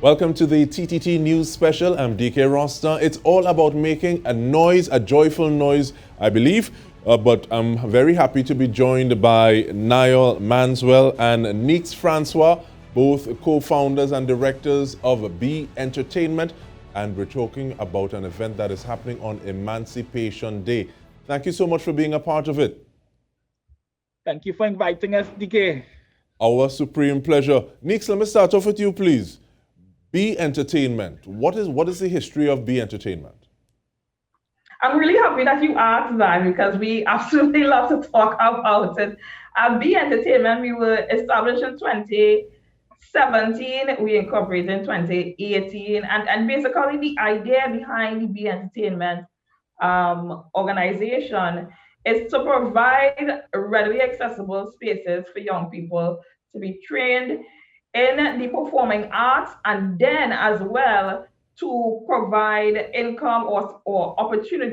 Welcome to the TTT News Special. I'm DK Roster. It's all about making a noise, a joyful noise, I believe. But I'm very happy to be joined by Nyol, Manswell, and Niques Francois, both co-founders and directors of B Entertainment. And we're talking about an event that is happening on Emancipation Day. Thank you so much for being a part of it. Thank you for inviting us, DK. Our supreme pleasure. Niques, let me start off with you, please. B Entertainment. What is the history of B Entertainment? I'm really happy that you asked that because we absolutely love to talk about it. B Entertainment, we were established in 2017. We incorporated in 2018. And basically the idea behind the B Entertainment organization is to provide readily accessible spaces for young people to be trained in the performing arts, and then as well to provide income or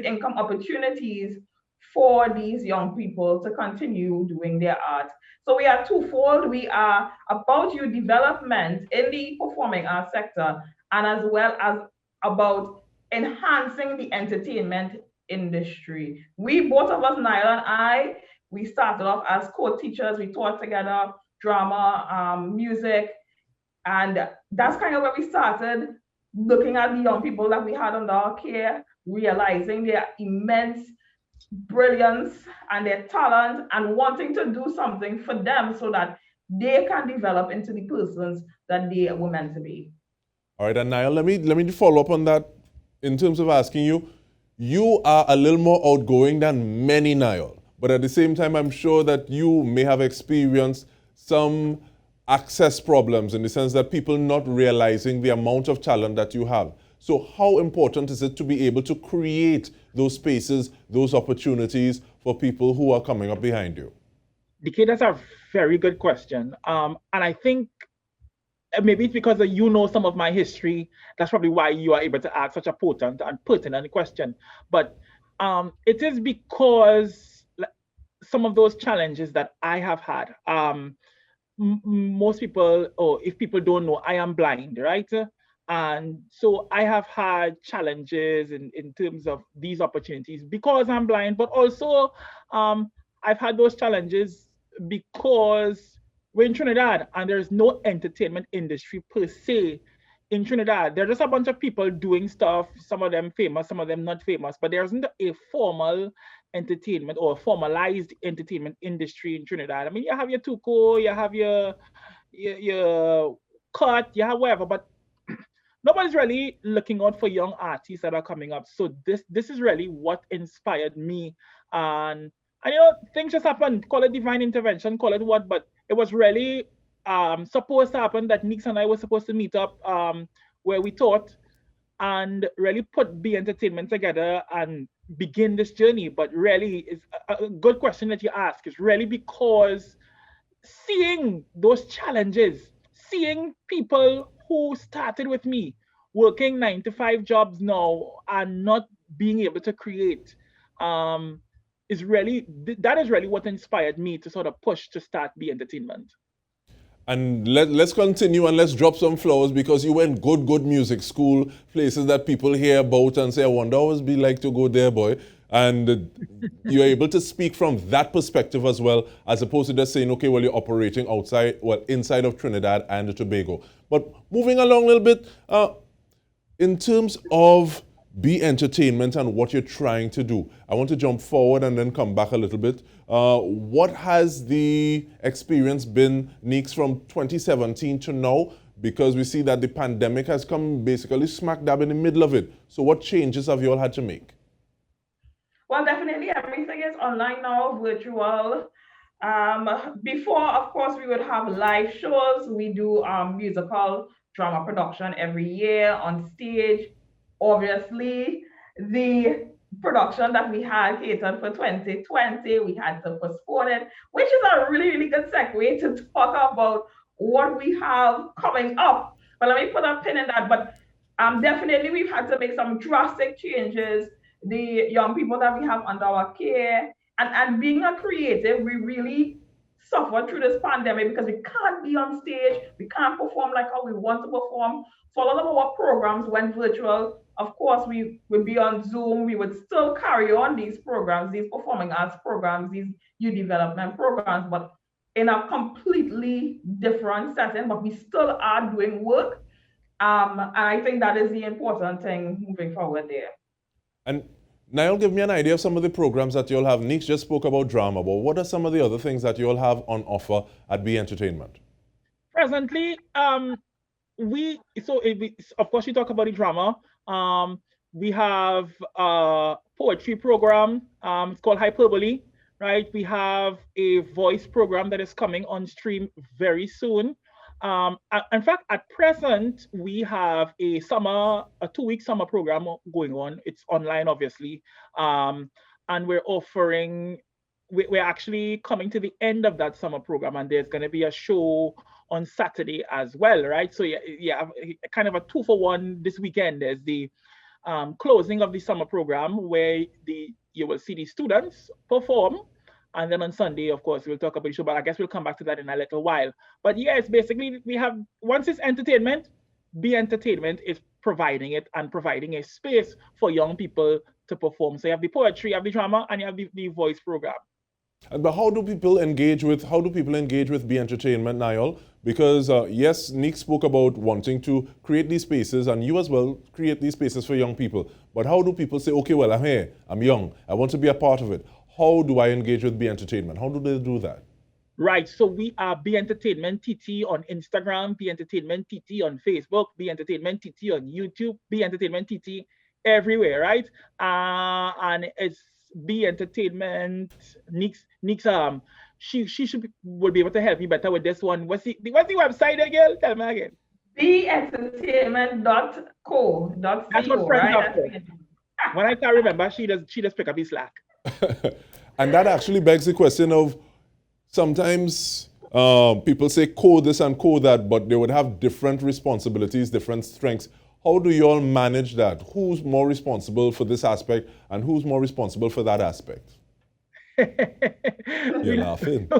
income opportunities for these young people to continue doing their art. So we are twofold. We are about youth development in the performing arts sector, and as well as about enhancing the entertainment industry. We, both of us, Nyol and I, we started off as co-teachers. We taught together drama, music, and that's kind of where we started looking at the young people that we had under our care, realizing their immense brilliance and their talent, and wanting to do something for them so that they can develop into the persons that they were meant to be. All right, and Nyol, let me follow up on that in terms of asking you. You are a little more outgoing than many, Nyol, but at the same time, I'm sure that you may have experienced some access problems in the sense that people not realizing the amount of talent that you have. So how important is it to be able to create those spaces, those opportunities for people who are coming up behind you? DK, that's a very good question. And I think maybe it's because you know some of my history. That's probably why you are able to ask such a potent and pertinent question. But it is because some of those challenges that I have had, most people, or if people don't know, I am blind, right? And so I have had challenges in terms of these opportunities because I'm blind, but also I've had those challenges because we're in Trinidad and there's no entertainment industry per se in Trinidad. There's just a bunch of people doing stuff, some of them famous, some of them not famous, but there isn't a formal entertainment or formalized entertainment industry in Trinidad. I mean, you have your Tuco, you have your Cut, you have whatever, but nobody's really looking out for young artists that are coming up. So this is really what inspired me. And you know, things just happened. Call it divine intervention, call it what, but it was really supposed to happen that Niques and I were supposed to meet up where we taught and really put B Entertainment together and begin this journey. But really, it's a good question that you ask. Is really because seeing those challenges, seeing people who started with me working 9-to-5 jobs now and not being able to create is really what inspired me to sort of push to start B Entertainment. And let's continue and let's drop some flowers because you went good music school, places that people hear about and say, I wonder how it be like to go there, boy. And you're able to speak from that perspective as well, as opposed to just saying, okay, well, you're operating inside of Trinidad and Tobago. But moving along a little bit, in terms of B Entertainment and what you're trying to do, I want to jump forward and then come back a little bit. What has the experience been, Niques, from 2017 to now? Because we see that the pandemic has come basically smack dab in the middle of it. So what changes have you all had to make? Well, definitely everything is online now, virtual. Before, of course, we would have live shows. We do musical drama production every year on stage. Obviously, the production that we had catered for 2020, we had to postpone it, which is a really, really good segue to talk about what we have coming up. But let me put a pin in that. But definitely, we've had to make some drastic changes. The young people that we have under our care, and being a creative, we really suffered through this pandemic because we can't be on stage, we can't perform like how we want to perform. So a lot of our programs went virtual. Of course, we would be on Zoom. We would still carry on these programs, these performing arts programs, these youth development programs, but in a completely different setting. But we still are doing work. And I think that is the important thing moving forward there. And Nyol, give me an idea of some of the programs that you'll have. Niques just spoke about drama, but what are some of the other things that you'll have on offer at B Entertainment? Presently, of course we talk about the drama. We have a poetry program. It's called Hyperbole, right? We have a voice program that is coming on stream very soon. In fact, at present, we have a 2-week summer program going on. It's online, obviously. And we're actually coming to the end of that summer program, and there's going to be a show on Saturday as well, right? So yeah, kind of a 2-for-1 this weekend. There's the closing of the summer program where you will see the students perform. And then on Sunday, of course, we'll talk about the show, but I guess we'll come back to that in a little while. But yes, basically, once it's entertainment, B Entertainment is providing it and providing a space for young people to perform. So you have the poetry, you have the drama, and you have the voice program. But how do people engage with B Entertainment, Nyol? Because yes, Niques spoke about wanting to create these spaces, and you as well create these spaces for young people. But how do people say, okay, well, I'm here, I'm young, I want to be a part of it. How do I engage with B Entertainment? How do they do that? Right, so we are B Entertainment TT on Instagram, B Entertainment TT on Facebook, B Entertainment TT on YouTube, B Entertainment TT everywhere, right? And it's B Entertainment. Niques, she would be able to help me better with this one. What's the website again? Tell me again. BEntertainment.co. That's what Francois said. When I can't remember, she does pick up his slack. And that actually begs the question of sometimes people say code this and code that, but they would have different responsibilities, different strengths. How do you all manage that? Who's more responsible for this aspect and who's more responsible for that aspect? You're laughing.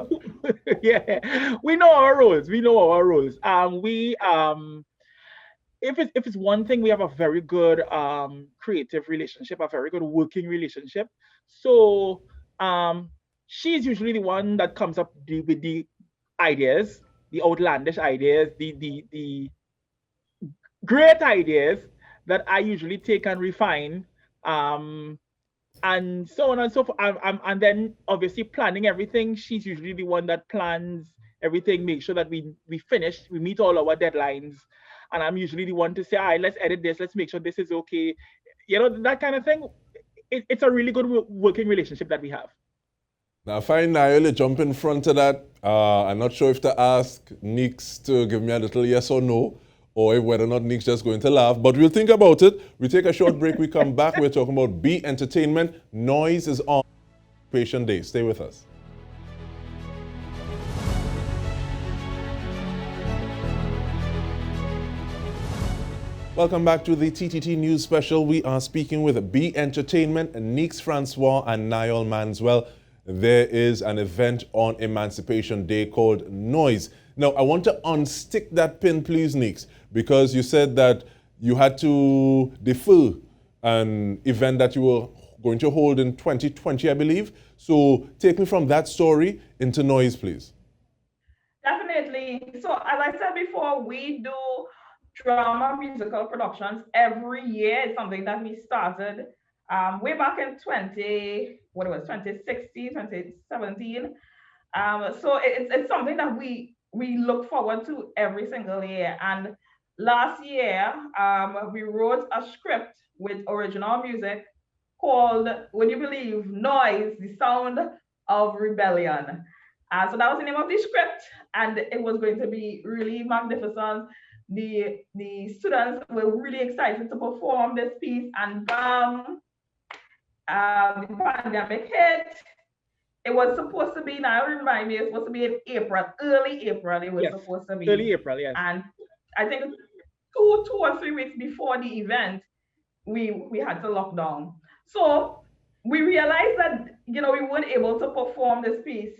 Yeah, we know our roles. If it's one thing, we have a very good creative relationship, a very good working relationship. So she's usually the one that comes up with the ideas, the outlandish ideas, the great ideas that I usually take and refine, and so on and so forth. And then obviously planning everything. She's usually the one that plans everything, make sure that we finish, we meet all our deadlines. And I'm usually the one to say, all right, let's edit this, let's make sure this is okay. You know, that kind of thing. It's a really good working relationship that we have. Now, I find Nyol jump in front of that. I'm not sure if to ask Niques to give me a little yes or no, or whether or not Niques just going to laugh. But we'll think about it. We take a short break. We come back. We're talking about B Entertainment. Noise is on Emancipation Day. Stay with us. Welcome back to the TTT News Special. We are speaking with B Entertainment, Niques Francois and Nyol Manswell. There is an event on Emancipation Day called Noise. Now, I want to unstick that pin, please, Niques, because you said that you had to defer an event that you were going to hold in 2020, I believe. So take me from that story into Noise, please. Definitely. So as I said before, we do drama musical productions every year. It's something that we started way back in 2016, 2017. So it's something that we look forward to every single year. And last year, we wrote a script with original music called, would you believe, Noise, the Sound of Rebellion. So that was the name of the script, and it was going to be really magnificent. The students were really excited to perform this piece, and bam, the pandemic hit. It was supposed to be, now remind me, it's supposed to be in April, early April it was supposed to be. Early April, yes. And I think 2 or 3 weeks before the event, we had to lock down. So we realized that, we weren't able to perform this piece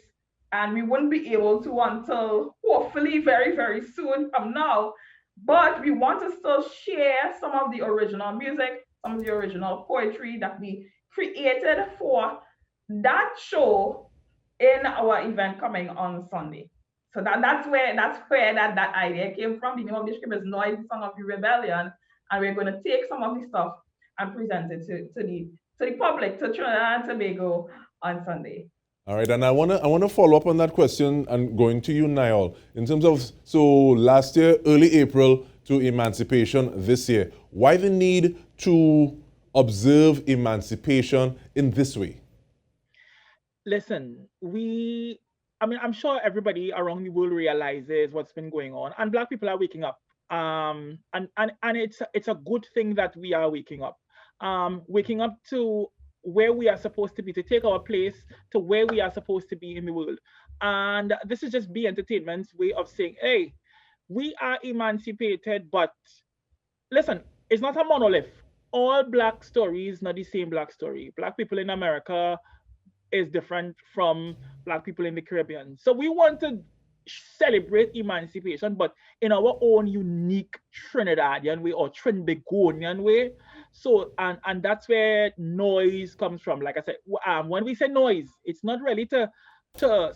and we wouldn't be able to until hopefully very, very soon from now. But we want to still share some of the original music, some of the original poetry that we created for that show in our event coming on Sunday. So that's where that idea came from. The name of the script is Noise, the Song of the Rebellion, and we're going to take some of the stuff and present it to the public, to Trinidad and Tobago on Sunday. All right, and I wanna follow up on that question and going to you, Nyol. In terms of, so last year, early April to Emancipation this year, why the need to observe Emancipation in this way? Listen, I'm sure everybody around the world realizes what's been going on, and Black people are waking up. And it's a good thing that we are waking up. Waking up to where we are supposed to be, to take our place to where we are supposed to be in the world. And this is just Be Entertainment's way of saying, hey, we are emancipated, but listen, it's not a monolith. All Black stories, not the same Black story. Black people in America is different from Black people in the Caribbean. So we want to celebrate emancipation, but in our own unique Trinidadian way or Trinbagonian way. So, and that's where noise comes from. Like I said, when we say noise, it's not really to stir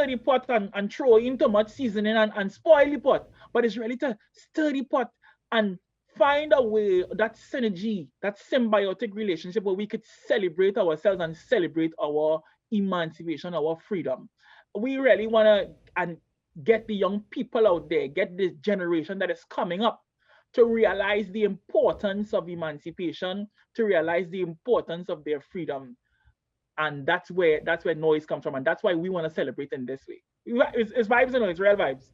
the pot and throw in too much seasoning and spoil the pot, but it's really to stir the pot and find a way, that synergy, that symbiotic relationship where we could celebrate ourselves and celebrate our emancipation, our freedom. We really want to and get the young people out there, get this generation that is coming up to realize the importance of emancipation, to realize the importance of their freedom. And that's where noise comes from. And that's why we want to celebrate in this way. It's vibes, you know, it's real vibes.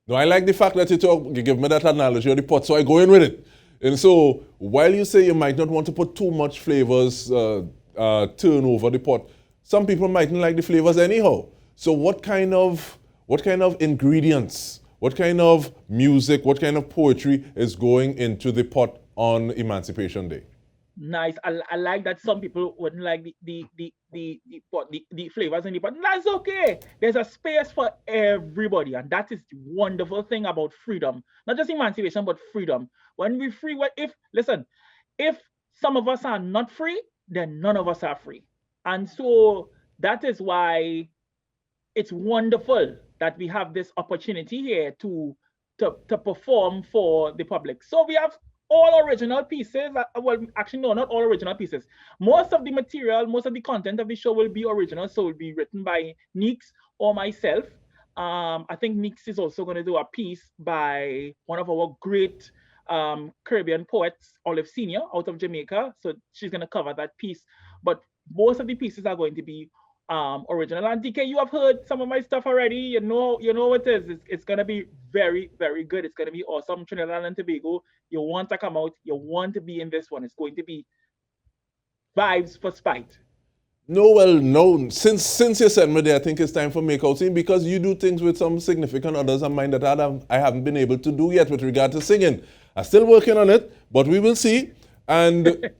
No, I like the fact that you give me that analogy of the pot, so I go in with it. And so, while you say you might not want to put too much flavors, turn over the pot, some people mightn't like the flavors anyhow. So what kind of ingredients, what kind of music, what kind of poetry is going into the pot on Emancipation Day? Nice. I like that some people wouldn't like the flavors in the pot. That's okay. There's a space for everybody, and that is the wonderful thing about freedom. Not just emancipation, but freedom. When we free, if some of us are not free, then none of us are free. And so that is why it's wonderful that we have this opportunity here to perform for the public. So we have all original pieces. Well, actually, no, not all original pieces. Most of the material, most of the content of the show will be original. So it will be written by Niques or myself. I think Niques is also going to do a piece by one of our great Caribbean poets, Olive Senior, out of Jamaica. So she's going to cover that piece. But most of the pieces are going to be original. And DK, you have heard some of my stuff already. You know what it is. It's gonna be very, very good. It's gonna be awesome. Trinidad and Tobago. You want to come out. You want to be in this one. It's going to be vibes for spite. No. Since you sent me there, I think it's time for make out scene because you do things with some significant others of mine that I haven't been able to do yet with regard to singing. I'm still working on it, but we will see. And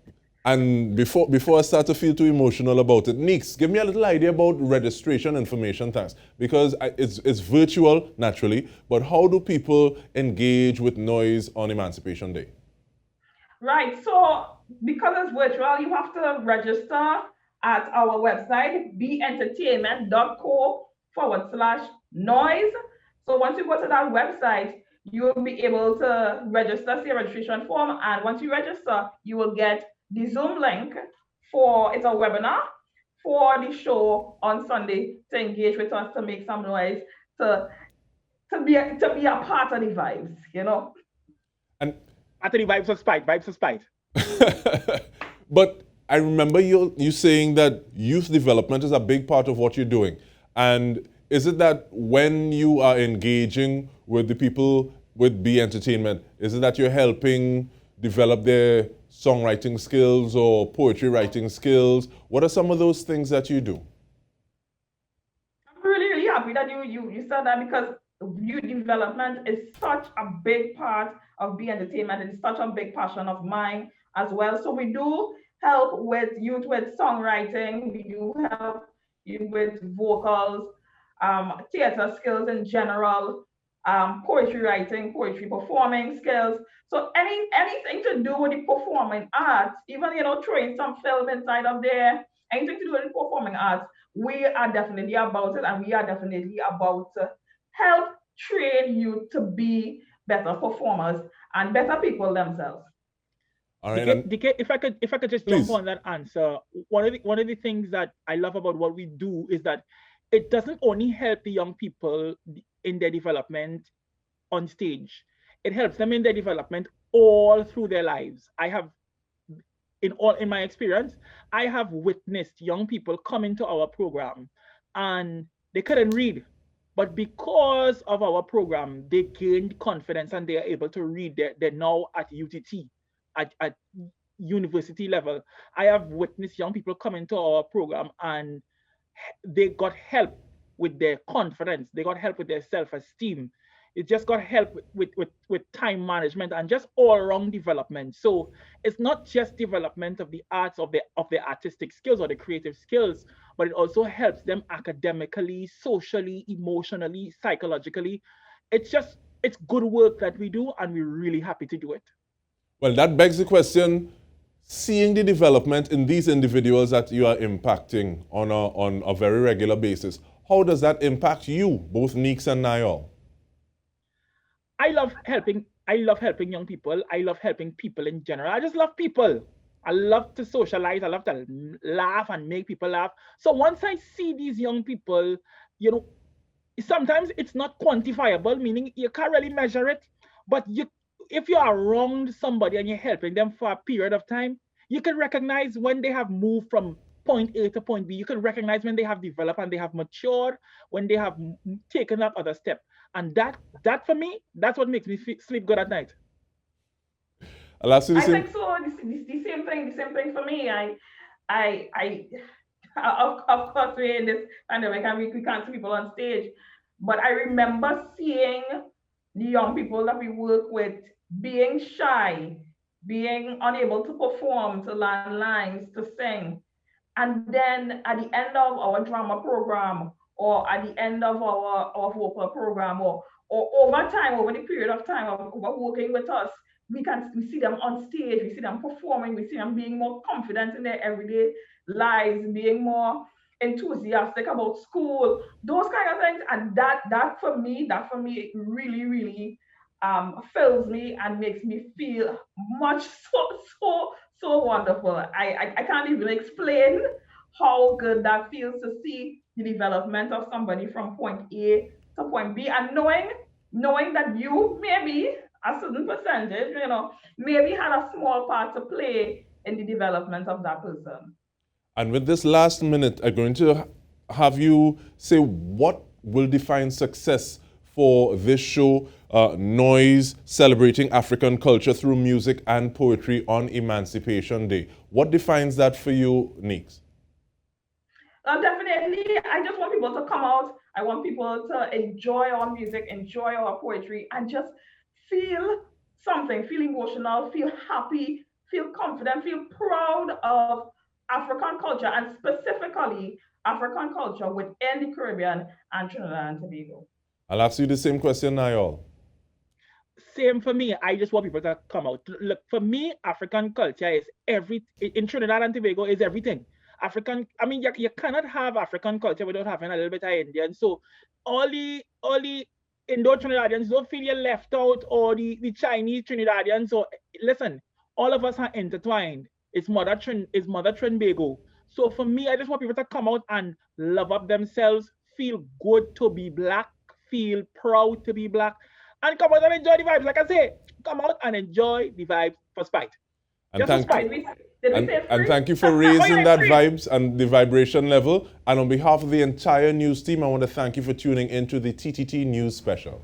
and before I start to feel too emotional about it, Niques, give me a little idea about registration information, thanks. Because it's virtual, naturally, but how do people engage with noise on Emancipation Day? Right, so because it's virtual, you have to register at our website, beentertainment.co/noise. So once you go to that website, you will be able to register, see a registration form, and once you register, you will get the Zoom link it's a webinar for the show on Sunday to engage with us, to make some noise, to be a part of the vibes, you know. And part of the vibes of spite. But I remember you saying that youth development is a big part of what you're doing. And is it that when you are engaging with the people with Be Entertainment, is it that you're helping develop their songwriting skills or poetry writing skills? What are some of those things that you do? I'm really, really happy that you said that, because youth development is such a big part of Be Entertainment. It's such a big passion of mine as well. So we do help with youth with songwriting. We do help you with vocals. theater skills in general, poetry writing, poetry performing skills. So anything to do with the performing arts, even throwing some film inside of there, anything to do with the performing arts, we are definitely about it, and we are definitely about to help train you to be better performers and better people themselves. All right. DK, if I could just Please. jump on that answer, one of the things that I love about what we do is that it doesn't only help the young people in their development on stage, it helps them in their development all through their lives. In my experience, I have witnessed young people come into our program and they couldn't read, but because of our program, they gained confidence and they are able to read. They're now at UTT, at university level. I have witnessed young people come into our program and they got help with their confidence. They got help with their self-esteem. It just got help with time management and just all-around development. So it's not just development of the arts, of the artistic skills or the creative skills, but it also helps them academically, socially, emotionally, psychologically. It's good work that we do, and we're really happy to do it. Well, that begs the question, seeing the development in these individuals that you are impacting on a very regular basis, how does that impact you, both Niques and Nyol? I love helping young people. I love helping people in general. I just love people. I love to socialize. I love to laugh and make people laugh. So once I see these young people, sometimes it's not quantifiable, meaning you can't really measure it, but if you're around somebody and you're helping them for a period of time, you can recognize when they have moved from point A to point B. You can recognize when they have developed and they have matured, when they have taken that other step. And that for me, that's what makes me sleep good at night. I think so. The same thing for me. Of course, we're in this pandemic and we can't see people on stage, but I remember seeing the young people that we work with being shy, being unable to perform, to learn lines, to sing. And then at the end of our drama program, or at the end of our vocal program, or over time, over the period of time of working with us, we see them on stage, we see them performing, we see them being more confident in their everyday lives, being more enthusiastic about school, those kind of things. And that for me really, really fills me and makes me feel much so wonderful. I can't even explain how good that feels to see the development of somebody from point A to point B, and knowing that you maybe a certain percentage, maybe had a small part to play in the development of that person. And with this last minute, I'm going to have you say what will define success for this show, Noise, celebrating African culture through music and poetry on Emancipation Day. What defines that for you, Niques? Definitely, I just want people to come out. I want people to enjoy our music, enjoy our poetry, and just feel something, feel emotional, feel happy, feel confident, feel proud of African culture, and specifically African culture within the Caribbean and Trinidad and Tobago. I'll ask you the same question, Nyol. Same for me. I just want people to come out. Look, for me, African culture is in Trinidad and Tobago is everything. You cannot have African culture without having a little bit of Indian. So all the Indo-Trinidadians don't feel you're left out, or the Chinese Trinidadians. So listen, all of us are intertwined. It's Mother Trinbago. So for me, I just want people to come out and love up themselves, feel good to be Black, feel proud to be Black, and come out and enjoy the vibes. Like I say, come out and enjoy the vibes for spite. And thank you for raising that vibes and the vibration level. And on behalf of the entire news team, I want to thank you for tuning into the TTT News Special.